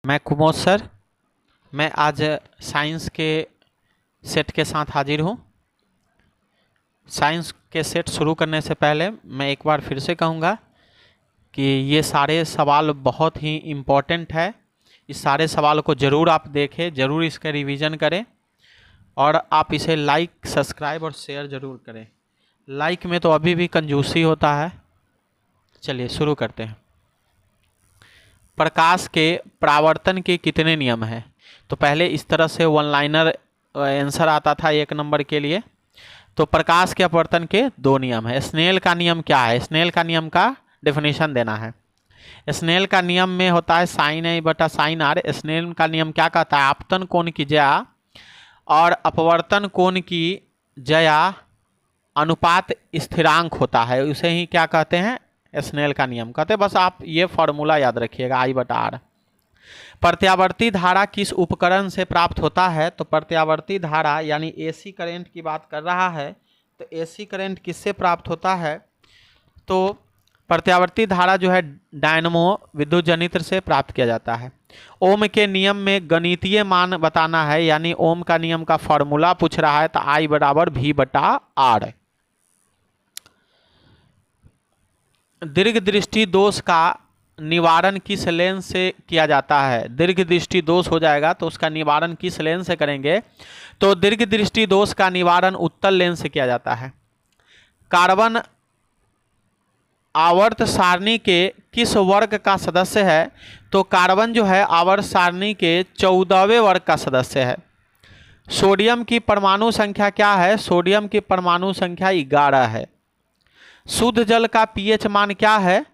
मैं कुमोद सर। मैं आज साइंस के सेट के साथ हाजिर हूँ। साइंस के सेट शुरू करने से पहले मैं एक बार फिर से कहूँगा कि ये सारे सवाल बहुत ही इम्पोर्टेंट है। इस सारे सवाल को ज़रूर आप देखें, ज़रूर इसका रिवीजन करें और आप इसे लाइक, सब्सक्राइब और शेयर ज़रूर करें। लाइक में तो अभी भी कंजूसी होता है। चलिए शुरू करते हैं। प्रकाश के परावर्तन के कितने नियम हैं? तो पहले इस तरह से वन लाइनर आंसर आता था 1 नंबर के लिए। तो प्रकाश के अपवर्तन के 2 नियम है। स्नेल का नियम क्या है? स्नेल का नियम का डेफिनेशन देना है। स्नेल का नियम में होता है साइन ए बटा साइन आर। स्नेल का नियम क्या कहता है? आपतन कोण की जया और अपवर्तन कोण की जया अनुपात स्थिरांक होता है, उसे ही क्या कहते हैं? स्नेल का नियम कहते हैं। बस आप ये फॉर्मूला याद रखिएगा, आई बटा आर। प्रत्यावर्ती धारा किस उपकरण से प्राप्त होता है? तो प्रत्यावर्ती धारा यानी एसी करंट की बात कर रहा है। तो एसी करंट किससे प्राप्त होता है? तो प्रत्यावर्ती धारा जो है डायनमो विद्युत जनित्र से प्राप्त किया जाता है। ओम के नियम में गणितीय मान बताना है, यानी ओम का नियम का फॉर्मूला पूछ रहा है। तो आई बराबर वी बटा आर। दीर्घ दृष्टि दोष का निवारण किस लेंस से किया जाता है? दीर्घ दृष्टि दोष हो जाएगा तो उसका निवारण किस लेंस से करेंगे? तो दीर्घ दृष्टि दोष का निवारण उत्तल लेंस से किया जाता है। कार्बन आवर्त सारणी के किस वर्ग का सदस्य है? तो कार्बन जो है आवर्त सारणी के 14वें वर्ग का सदस्य है। सोडियम की परमाणु संख्या क्या है? सोडियम की परमाणु संख्या 11 है। शुद्ध जल का पीएच मान क्या है?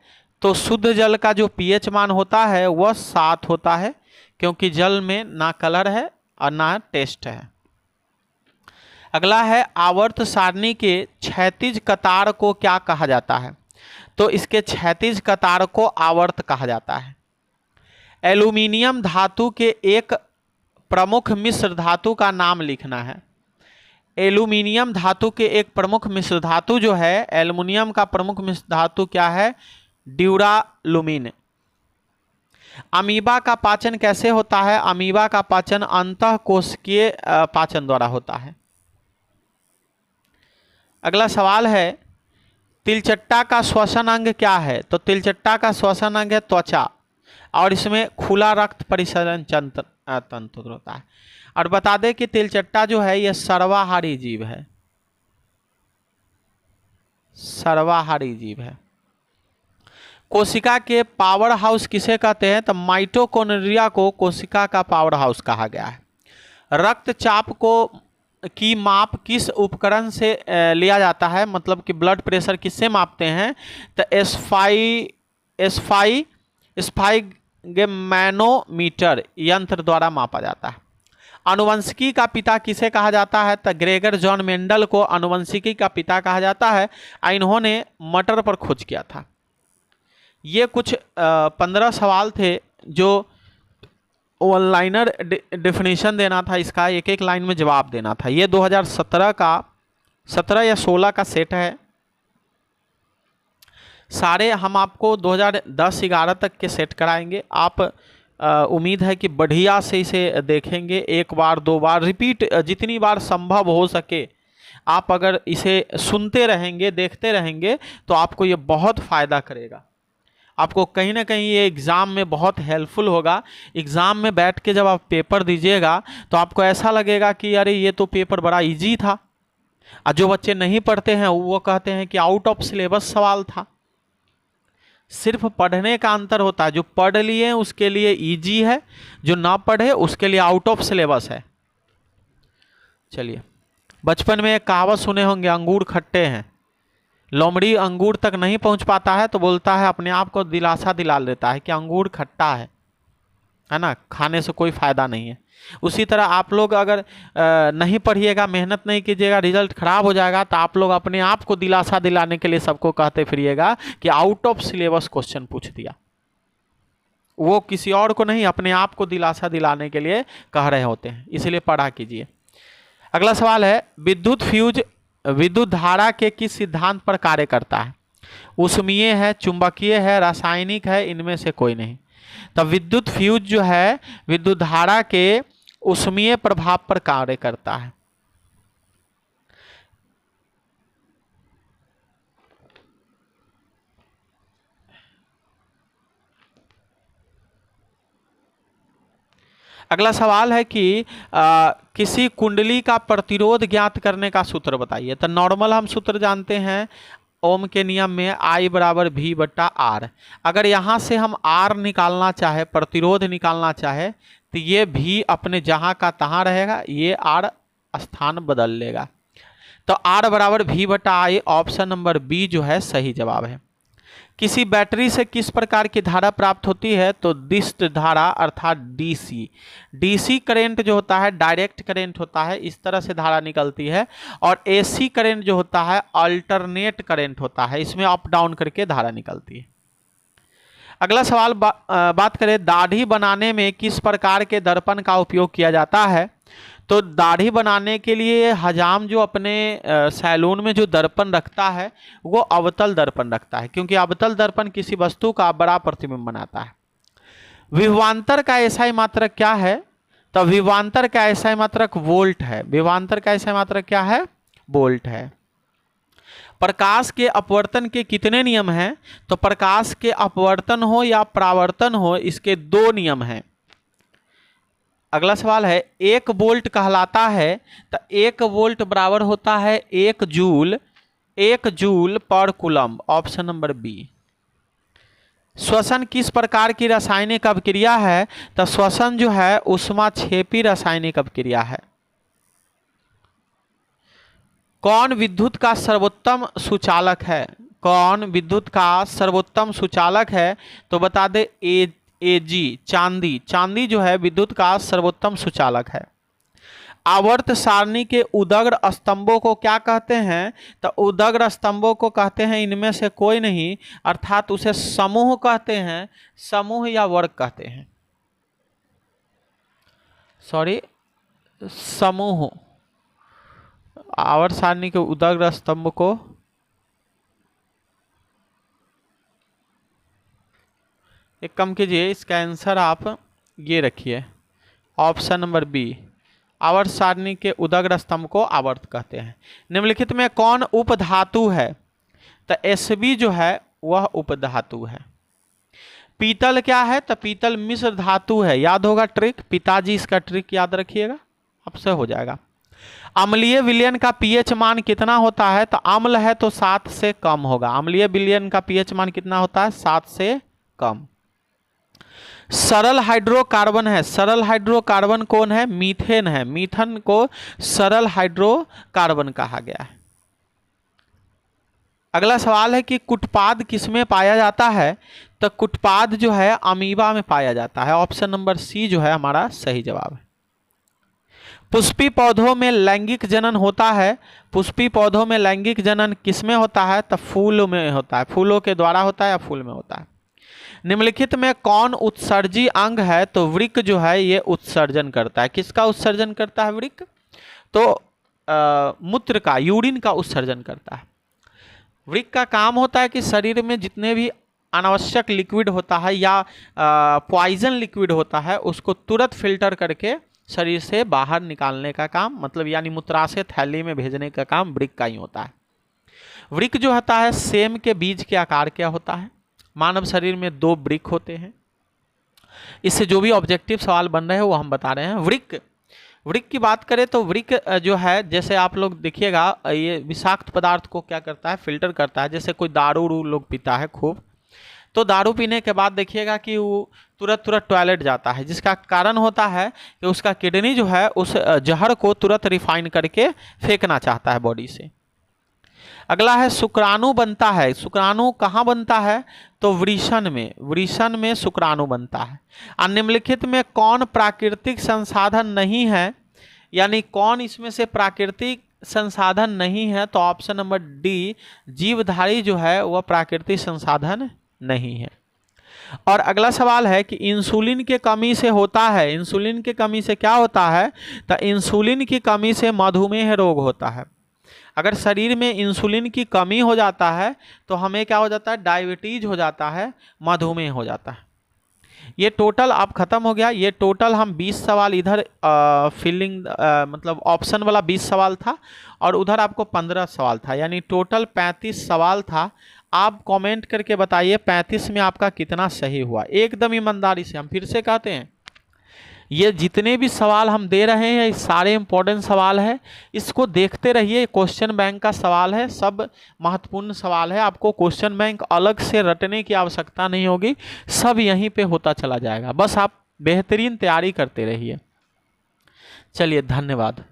तो शुद्ध जल का जो पीएच मान होता है वह 7 होता है, क्योंकि जल में ना कलर है और ना टेस्ट है। अगला है आवर्त सारणी के क्षैतिज कतार को क्या कहा जाता है? तो इसके क्षैतिज कतार को आवर्त कहा जाता है। एल्यूमिनियम धातु के एक प्रमुख मिश्र धातु का नाम लिखना है। एल्यूमिनियम धातु के एक प्रमुख मिश्र धातु जो है, एल्युमिनियम का प्रमुख मिश्र धातु क्या है? ड्यूरालुमिन। अमीबा का पाचन कैसे होता है? अमीबा का पाचन अंतःकोशिकीय पाचन द्वारा होता है। अगला सवाल है तिलचट्टा का श्वसन अंग क्या है? तो तिलचट्टा का श्वसन अंग है त्वचा, और इसमें खुला रक्त परिसरण तंत्र होता है। और बता दें कि तिलचट्टा जो है यह सर्वाहारी जीव है। सर्वाहारी जीव है। कोशिका के पावर हाउस किसे कहते हैं? तो माइटोकॉन्ड्रिया को कोशिका का पावर हाउस कहा गया है। रक्तचाप की माप किस उपकरण से लिया जाता है? मतलब कि ब्लड प्रेशर किससे मापते हैं? तो स्फाइगमैनोमीटर यंत्र द्वारा मापा जाता है। आनुवंशिकी का पिता किसे कहा जाता है? तो ग्रेगर जॉन मेंडल को आनुवंशिकी का पिता कहा जाता है। इन्होंने मटर पर खोज किया था। ये कुछ 15 सवाल थे जो वन लाइनर डेफिनेशन देना था, इसका एक एक लाइन में जवाब देना था। ये 2017 का 17 या 16 का सेट है। सारे हम आपको 2010-11 तक के सेट कराएंगे। आप उम्मीद है कि बढ़िया से इसे देखेंगे, 1 बार 2 बार रिपीट जितनी बार संभव हो सके। आप अगर इसे सुनते रहेंगे, देखते रहेंगे तो आपको ये बहुत फ़ायदा करेगा। आपको कहीं ना कहीं ये एग्ज़ाम में बहुत हेल्पफुल होगा। एग्ज़ाम में बैठ के जब आप पेपर दीजिएगा तो आपको ऐसा लगेगा कि अरे ये तो पेपर बड़ा इजी था। और जो बच्चे नहीं पढ़ते हैं वो कहते हैं कि आउट ऑफ सिलेबस सवाल था। सिर्फ पढ़ने का अंतर होता है। जो पढ़ लिए उसके लिए इजी है, जो ना पढ़े उसके लिए आउट ऑफ सिलेबस है। चलिए, बचपन में एक कहावत सुने होंगे, अंगूर खट्टे हैं। लोमड़ी अंगूर तक नहीं पहुंच पाता है तो बोलता है, अपने आप को दिलासा दिला लेता है कि अंगूर खट्टा है ना, खाने से कोई फायदा नहीं है। उसी तरह आप लोग अगर नहीं पढ़िएगा, मेहनत नहीं कीजिएगा, रिजल्ट खराब हो जाएगा, तो आप लोग अपने आप को दिलासा दिलाने के लिए सबको कहते फिरिएगा कि आउट ऑफ सिलेबस क्वेश्चन पूछ दिया। वो किसी और को नहीं, अपने आप को दिलासा दिलाने के लिए कह रहे होते हैं, इसलिए पढ़ा कीजिए। अगला सवाल है विद्युत फ्यूज विद्युत धारा के किस सिद्धांत पर कार्य करता है? ऊष्मीय है, चुंबकीय है, रासायनिक है, इनमें से कोई नहीं। तो विद्युत फ्यूज जो है विद्युत धारा के ऊष्मीय प्रभाव पर कार्य करता है। अगला सवाल है कि किसी कुंडली का प्रतिरोध ज्ञात करने का सूत्र बताइए। तो नॉर्मल हम सूत्र जानते हैं ओम के नियम में I बराबर V बट्टा R। अगर यहाँ से हम R निकालना चाहे, प्रतिरोध निकालना चाहे, तो ये V अपने जहाँ का तहाँ रहेगा, ये R स्थान बदल लेगा। तो R बराबर V बट्टा I, ऑप्शन नंबर बी जो है सही जवाब है। किसी बैटरी से किस प्रकार की धारा प्राप्त होती है? तो दिष्ट धारा अर्थात डीसी। डीसी करंट जो होता है डायरेक्ट करंट होता है, इस तरह से धारा निकलती है। और एसी करंट जो होता है अल्टरनेट करंट होता है, इसमें अप डाउन करके धारा निकलती है। अगला सवाल बात करें दाढ़ी बनाने में किस प्रकार के दर्पण का उपयोग किया जाता है? तो दाढ़ी बनाने के लिए हजाम जो अपने सैलून में जो दर्पण रखता है वो अवतल दर्पण रखता है, क्योंकि अवतल दर्पण किसी वस्तु का बड़ा प्रतिबिंब बनाता है। विभवांतर का एसआई मात्रक क्या है? तो विभवांतर का एसआई मात्रक वोल्ट है। विभवांतर का एसआई मात्रक क्या है? वोल्ट है। प्रकाश के अपवर्तन के कितने नियम हैं? तो प्रकाश के अपवर्तन हो या परावर्तन हो, इसके 2 नियम हैं। अगला सवाल है 1 वोल्ट कहलाता है, तो 1 वोल्ट बराबर होता है 1 जूल पर कूलम्ब, ऑप्शन नंबर बी। श्वसन किस प्रकार की रासायनिक अभिक्रिया है? तो श्वसन जो है ऊष्माक्षेपी रासायनिक अभिक्रिया है। कौन विद्युत का सर्वोत्तम सुचालक है? कौन विद्युत का सर्वोत्तम सुचालक है? तो बता दे एजी, चांदी। चांदी जो है विद्युत का सर्वोत्तम सुचालक है। आवर्त सारणी के उदग्र स्तंभों को क्या कहते हैं? तो उदग्र स्तंभों को कहते हैं इनमें से कोई नहीं, अर्थात उसे समूह कहते हैं, समूह या वर्ग कहते हैं। सॉरी, समूह। आवर्त सारणी के उदग्र स्तंभ को एक कम कीजिए, इसका आंसर आप ये रखिए, ऑप्शन नंबर बी। आवर्त सारणी के उदग्र स्तंभ को आवर्त कहते हैं। निम्नलिखित में कौन उपधातु है? तो Sb जो है वह उपधातु है। पीतल क्या है? तो पीतल मिश्र धातु है। याद होगा ट्रिक, पिताजी इसका ट्रिक याद रखिएगा, आपसे हो जाएगा। अम्लीय विलयन का पीएच मान कितना होता है? तो अम्ल है तो 7 से कम होगा। अम्लीय विलयन का पीएच मान कितना होता है? 7 से कम। सरल हाइड्रोकार्बन है। सरल हाइड्रोकार्बन कौन है? मीथेन है। मीथेन को सरल हाइड्रोकार्बन कहा गया है। अगला सवाल है कि कुटपाद किसमें पाया जाता है? तो कुटपाद जो है अमीबा में पाया जाता है। ऑप्शन नंबर सी जो है हमारा सही जवाब है। पुष्पी पौधों में लैंगिक जनन होता है। पुष्पी पौधों में लैंगिक जनन किसमें होता है? तो फूल में होता है। फूलों के द्वारा होता है या फूल में होता है। निम्नलिखित में कौन उत्सर्जी अंग है? तो वृक्क जो है ये उत्सर्जन करता है। किसका उत्सर्जन करता है वृक्क? तो मूत्र का, यूरिन का उत्सर्जन करता है। वृक्क का काम होता है कि शरीर में जितने भी अनावश्यक लिक्विड होता है या पॉइजन लिक्विड होता है उसको तुरंत फिल्टर करके शरीर से बाहर निकालने का काम, मतलब यानी मूत्राशय थैली में भेजने का काम वृक्क का ही होता है। वृक्क जो होता है सेम के बीज के आकार क्या होता है? मानव शरीर में 2 वृक्क होते हैं। इससे जो भी ऑब्जेक्टिव सवाल बन रहे हैं वो हम बता रहे हैं। वृक्क की बात करें तो वृक्क जो है, जैसे आप लोग देखिएगा, ये विषाक्त पदार्थ को क्या करता है? फिल्टर करता है। जैसे कोई दारू लोग पीता है खूब, तो दारू पीने के बाद देखिएगा कि वो तुरंत टॉयलेट जाता है, जिसका कारण होता है कि उसका किडनी जो है उस जहर को तुरंत रिफाइन करके फेंकना चाहता है बॉडी से। अगला है शुक्राणु बनता है। शुक्राणु कहाँ बनता है? तो वृषण में। वृषण में शुक्राणु बनता है। निम्नलिखित में कौन प्राकृतिक संसाधन नहीं है? यानी कौन इसमें से प्राकृतिक संसाधन नहीं है? तो ऑप्शन नंबर डी, जीवधारी जो है वह प्राकृतिक संसाधन नहीं है। और अगला सवाल है कि इंसुलिन के कमी से होता है। इंसुलिन की कमी से क्या होता है? तो इंसुलिन की कमी से मधुमेह रोग होता है। अगर शरीर में इंसुलिन की कमी हो जाता है तो हमें क्या हो जाता है? डायबिटीज हो जाता है, मधुमेह हो जाता है। ये टोटल अब खत्म हो गया। ये टोटल हम 20 सवाल इधर फिलिंग मतलब ऑप्शन वाला 20 सवाल था और उधर आपको 15 सवाल था, यानी टोटल 35 सवाल था। आप कमेंट करके बताइए 35 में आपका कितना सही हुआ, एकदम ईमानदारी से। हम फिर से कहते हैं, ये जितने भी सवाल हम दे रहे हैं ये सारे इंपॉर्टेंट सवाल है, इसको देखते रहिए। क्वेश्चन बैंक का सवाल है, सब महत्वपूर्ण सवाल है। आपको क्वेश्चन बैंक अलग से रटने की आवश्यकता नहीं होगी, सब यहीं पे होता चला जाएगा। बस आप बेहतरीन तैयारी करते रहिए। चलिए, धन्यवाद।